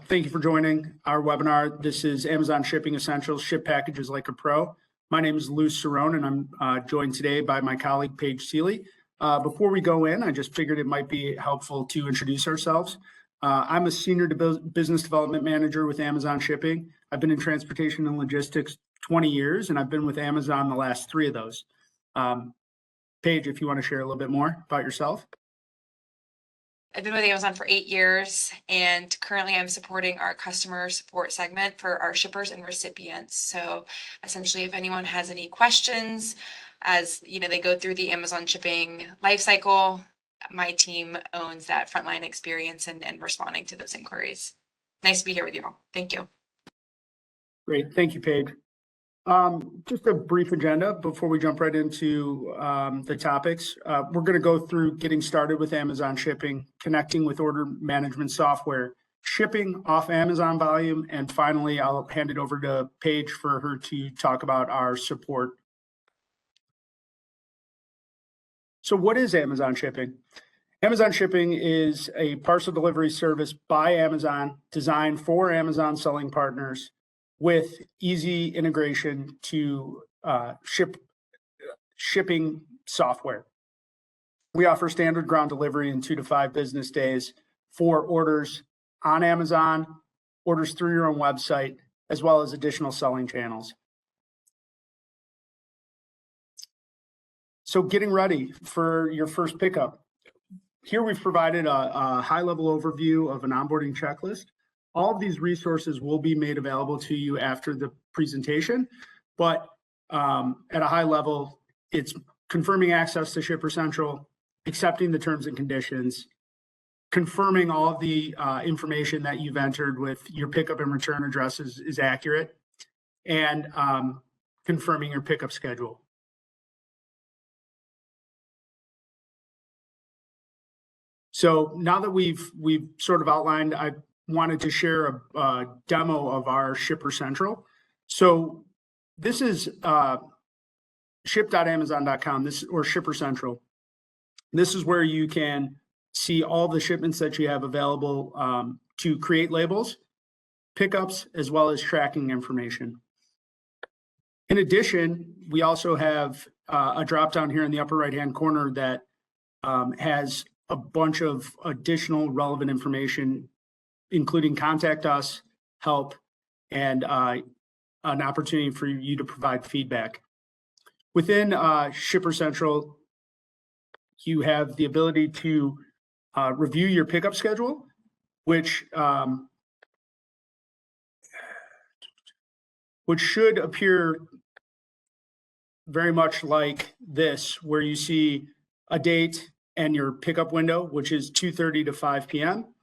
Thank you for joining our webinar. This is Amazon Shipping Essentials, Ship Packages Like a Pro. My name is Lou Cerrone, and I'm joined today by my colleague, Paige Seeley. Before we go in, I just figured it might be helpful to introduce ourselves. I'm a Senior Business Development Manager with Amazon Shipping. I've been in transportation and logistics 20 years, and I've been with Amazon the last 3 of those. Paige, if you want to share a little bit more about yourself. I've been with Amazon for 8 years, and currently I'm supporting our customer support segment for our shippers and recipients. So essentially, if anyone has any questions, as you know, they go through the Amazon shipping lifecycle, my team owns that frontline experience and responding to those inquiries. Nice to be here with you all. Thank you. Great. Thank you, Paige. Just a brief agenda before we jump right into the topics. We're going to go through getting started with Amazon Shipping, connecting with order management software, shipping off Amazon volume, and finally, I'll hand it over to Paige for her to talk about our support. So what is Amazon Shipping? Amazon Shipping is a parcel delivery service by Amazon designed for Amazon selling partners with easy integration to shipping software. We offer standard ground delivery in 2 to 5 business days for orders on Amazon, orders through your own website, as well as additional selling channels. So getting ready for your first pickup. Here we've provided a high-level overview of an onboarding checklist. All of these resources will be made available to you after the presentation, but at a high level, it's confirming access to Shipper Central, accepting the terms and conditions, confirming all of the information that you've entered with your pickup and return addresses is accurate, and confirming your pickup schedule. So now that we've sort of outlined, I wanted to share a demo of our Shipper Central. So this is ship.amazon.com, or Shipper Central. This is where you can see all the shipments that you have available to create labels, pickups, as well as tracking information. In addition, we also have a drop down here in the upper right-hand corner that has a bunch of additional relevant information, including contact us, help, and an opportunity for you to provide feedback. Within Shipper Central, you have the ability to review your pickup schedule, which should appear very much like this, where you see a date and your pickup window, which is 2:30 to 5 p.m.,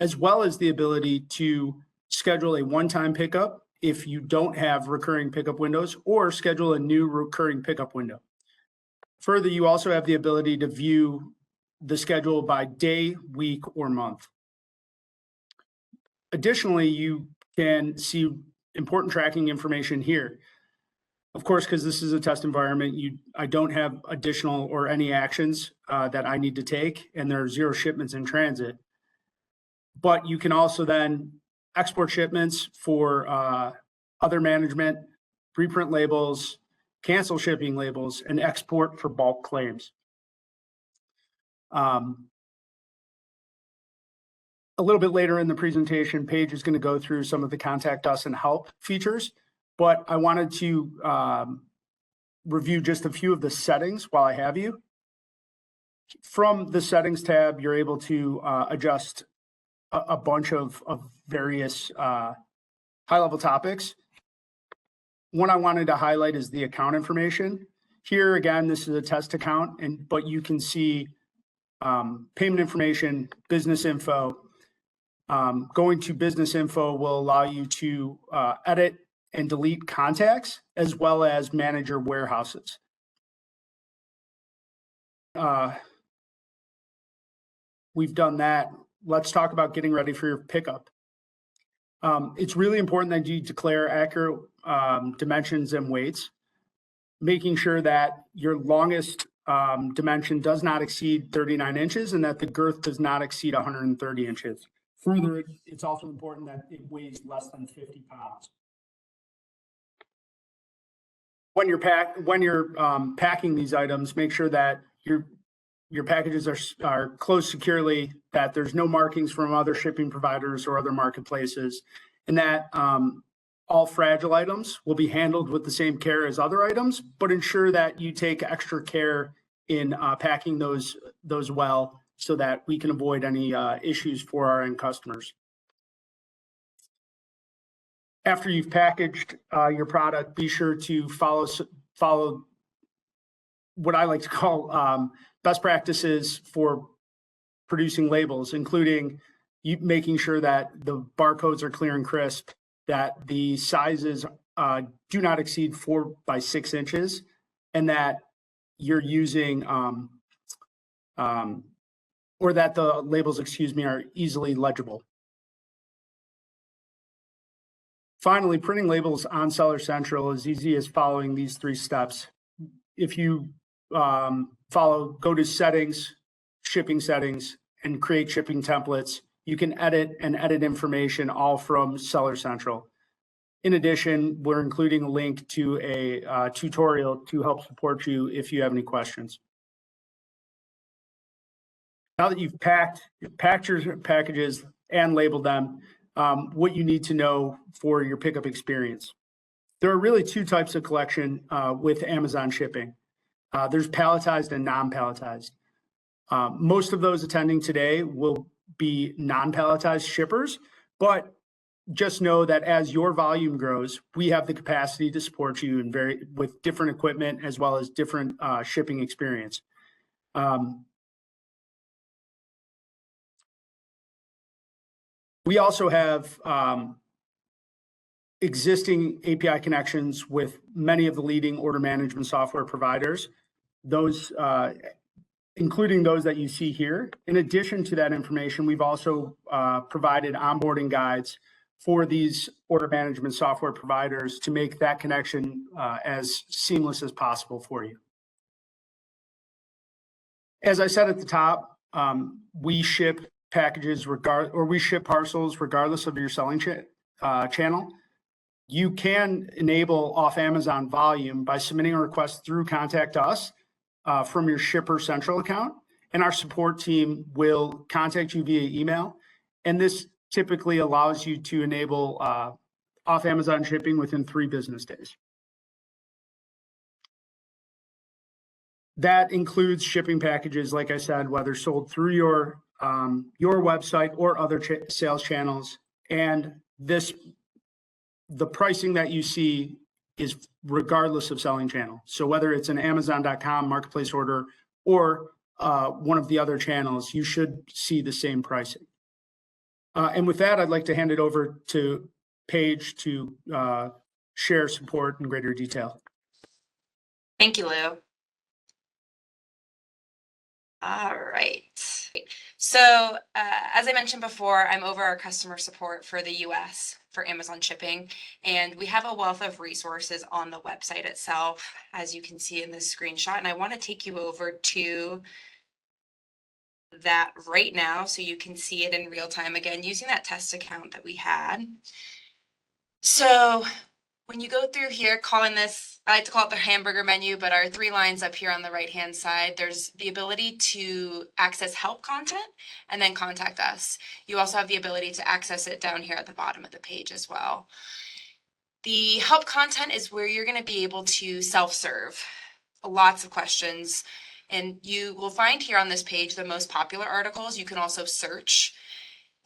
as well as the ability to schedule a one-time pickup if you don't have recurring pickup windows, or schedule a new recurring pickup window. Further, you also have the ability to view the schedule by day, week, or month. Additionally, you can see important tracking information here. Of course, because this is a test environment, I don't have additional or any actions that I need to take, and there are 0 shipments in transit. But you can also then export shipments for other management, reprint labels, cancel shipping labels, and export for bulk claims. A little bit later in the presentation, Paige is going to go through some of the contact us and help features, but I wanted to review just a few of the settings while I have you. From the settings tab, you're able to adjust a bunch of various high-level topics. One I wanted to highlight is the account information. Here, again, this is a test account, but you can see payment information, business info. Going to business info will allow you to edit and delete contacts, as well as manage your warehouses. We've done that. Let's talk about getting ready for your pickup. It's really important that you declare accurate dimensions and weights, making sure that your longest dimension does not exceed 39 inches and that the girth does not exceed 130 inches. Further, it's also important that it weighs less than 50 pounds. When you're packing these items, make sure that your packages are closed securely, that there's no markings from other shipping providers or other marketplaces, and that all fragile items will be handled with the same care as other items, but ensure that you take extra care in packing those well so that we can avoid any issues for our end customers. After you've packaged your product, be sure to follow what I like to call best practices for producing labels, including making sure that the barcodes are clear and crisp, that the sizes do not exceed 4 by 6 inches, and that you're using or that the labels, are easily legible. Finally, printing labels on Seller Central is easy as following these 3 steps. If you go to settings, shipping settings, and create shipping templates, you can edit information all from Seller Central. In addition, we're including a link to a tutorial to help support you if you have any questions. Now that you've packed your packages and labeled them, what you need to know for your pickup experience. There are really 2 types of collection with Amazon shipping. There's palletized and non-palletized. Most of those attending today will be non-palletized shippers, but just know that as your volume grows, we have the capacity to support you with different equipment as well as different shipping experience. We also have existing API connections with many of the leading order management software providers, those including those that you see here. In addition to that information, we've also provided onboarding guides for these order management software providers to make that connection as seamless as possible for you. As I said at the top, we ship packages we ship parcels regardless of your selling channel. You can enable off Amazon volume by submitting a request through Contact Us from your Shipper Central account, and our support team will contact you via email. And this typically allows you to enable off Amazon shipping within 3 business days. That includes shipping packages, like I said, whether sold through your website or other sales channels. And the pricing that you see is regardless of selling channel. So whether it's an Amazon.com marketplace order or one of the other channels, you should see the same pricing. And with that, I'd like to hand it over to Paige to share support in greater detail. Thank you, Lou. All right. So as I mentioned before, I'm over our customer support for the US for Amazon shipping, and we have a wealth of resources on the website itself, as you can see in this screenshot. And I want to take you over to that right now so you can see it in real time again using that test account that we had. So when you go through here, calling this, I like to call it the hamburger menu, but our 3 lines up here on the right-hand side, there's the ability to access help content and then contact us. You also have the ability to access it down here at the bottom of the page as well. The help content is where you're going to be able to self-serve lots of questions. And you will find here on this page the most popular articles. You can also search.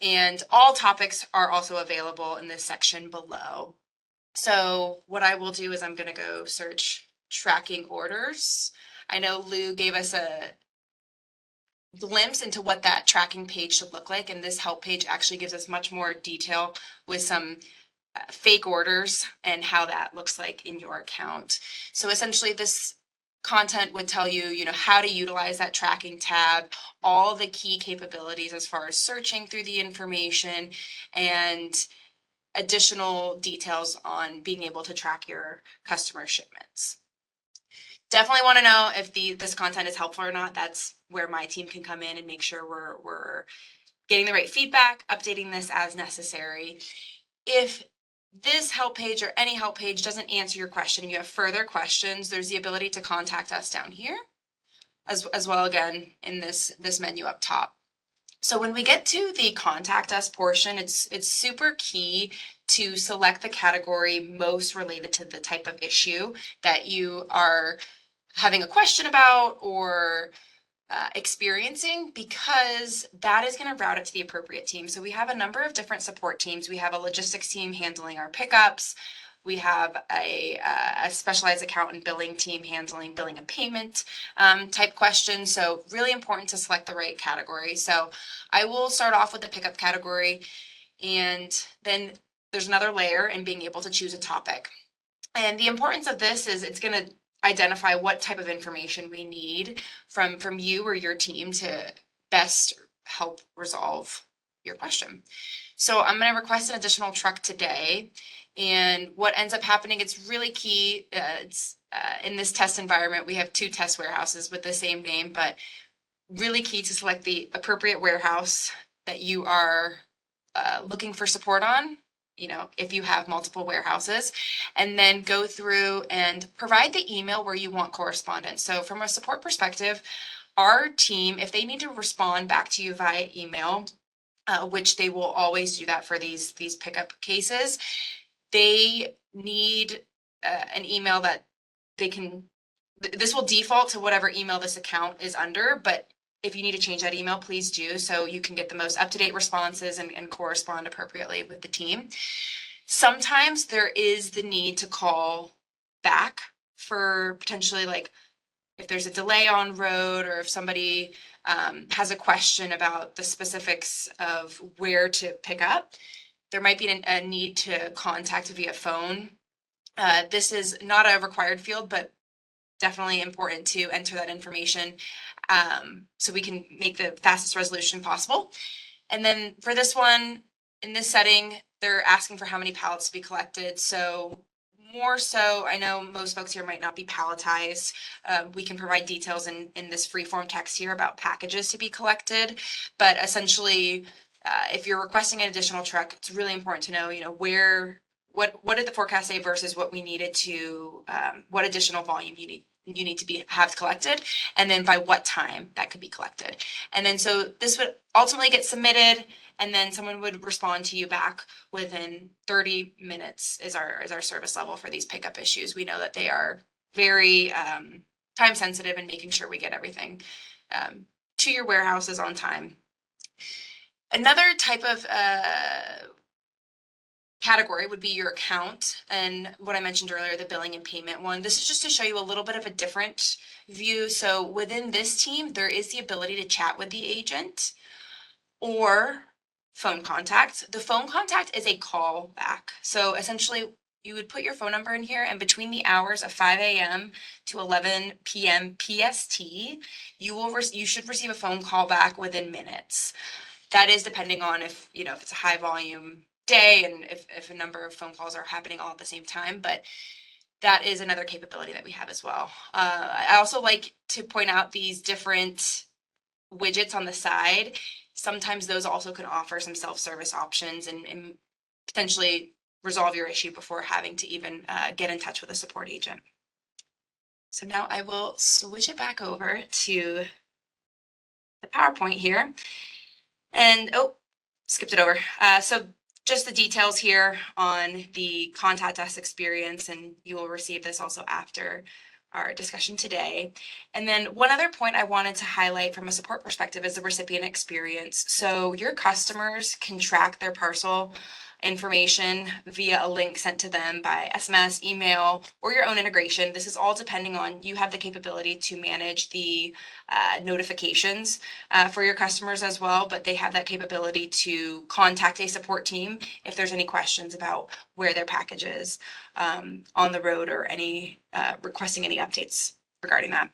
And all topics are also available in this section below. So what I will do is I'm going to go search tracking orders. I know Lou gave us a glimpse into what that tracking page should look like, and this help page actually gives us much more detail with some fake orders and how that looks like in your account. So essentially this content would tell you, how to utilize that tracking tab, all the key capabilities as far as searching through the information, and additional details on being able to track your customer shipments. Definitely want to know if this content is helpful or not. That's where my team can come in and make sure we're getting the right feedback, updating this as necessary. If this help page or any help page doesn't answer your question and you have further questions, there's the ability to contact us down here as well, again, in this menu up top. So when we get to the contact us portion, it's super key to select the category most related to the type of issue that you are having a question about or experiencing, because that is going to route it to the appropriate team. So we have a number of different support teams. We have a logistics team handling our pickups. We have a specialized account and billing team handling billing and payment type questions. So really important to select the right category. So I will start off with the pickup category, and then there's another layer in being able to choose a topic. And the importance of this is it's going to identify what type of information we need from you or your team to best help resolve your question. So I'm going to request an additional truck today. And what ends up happening, it's really key. In this test environment, we have 2 test warehouses with the same name, but really key to select the appropriate warehouse that you are looking for support on, if you have multiple warehouses, and then go through and provide the email where you want correspondence. So from a support perspective, our team, if they need to respond back to you via email, which they will always do that for these pickup cases, they need an email that they can, this will default to whatever email this account is under, but if you need to change that email, please do, so you can get the most up-to-date responses and correspond appropriately with the team. Sometimes there is the need to call back for potentially, like, if there's a delay on road, or if somebody has a question about the specifics of where to pick up, there might be a need to contact via phone. This is not a required field, but definitely important to enter that information so we can make the fastest resolution possible. And then for this one, in this setting, they're asking for how many pallets to be collected. So more so, I know most folks here might not be palletized. We can provide details in this free form text here about packages to be collected. But essentially, if you're requesting an additional truck, it's really important to know, what did the forecast say versus what we needed to, what additional volume you need to have collected, and then by what time that could be collected. And then so this would ultimately get submitted, and then someone would respond to you back within 30 minutes is our service level for these pickup issues. We know that they are very time sensitive, and making sure we get everything to your warehouses on time. Another type of category would be your account, and what I mentioned earlier, the billing and payment one. This is just to show you a little bit of a different view. So within this team, there is the ability to chat with the agent or phone contact. The phone contact is a call back. So essentially, you would put your phone number in here, and between the hours of 5 a.m. to 11 p.m. PST, you should receive a phone call back within minutes. That is depending on if it's a high volume day and if a number of phone calls are happening all at the same time, but that is another capability that we have as well. I also like to point out these different widgets on the side. Sometimes those also can offer some self-service options and potentially resolve your issue before having to even get in touch with a support agent. So now I will switch it back over to the PowerPoint here. And skipped it over. So just the details here on the contact us experience, and you will receive this also after our discussion today. And then one other point I wanted to highlight from a support perspective is the recipient experience. So your customers can track their parcel information via a link sent to them by SMS, email, or your own integration. This is all depending on you have the capability to manage the notifications for your customers as well, but they have that capability to contact a support team if there's any questions about where their package is on the road, or any requesting any updates regarding that.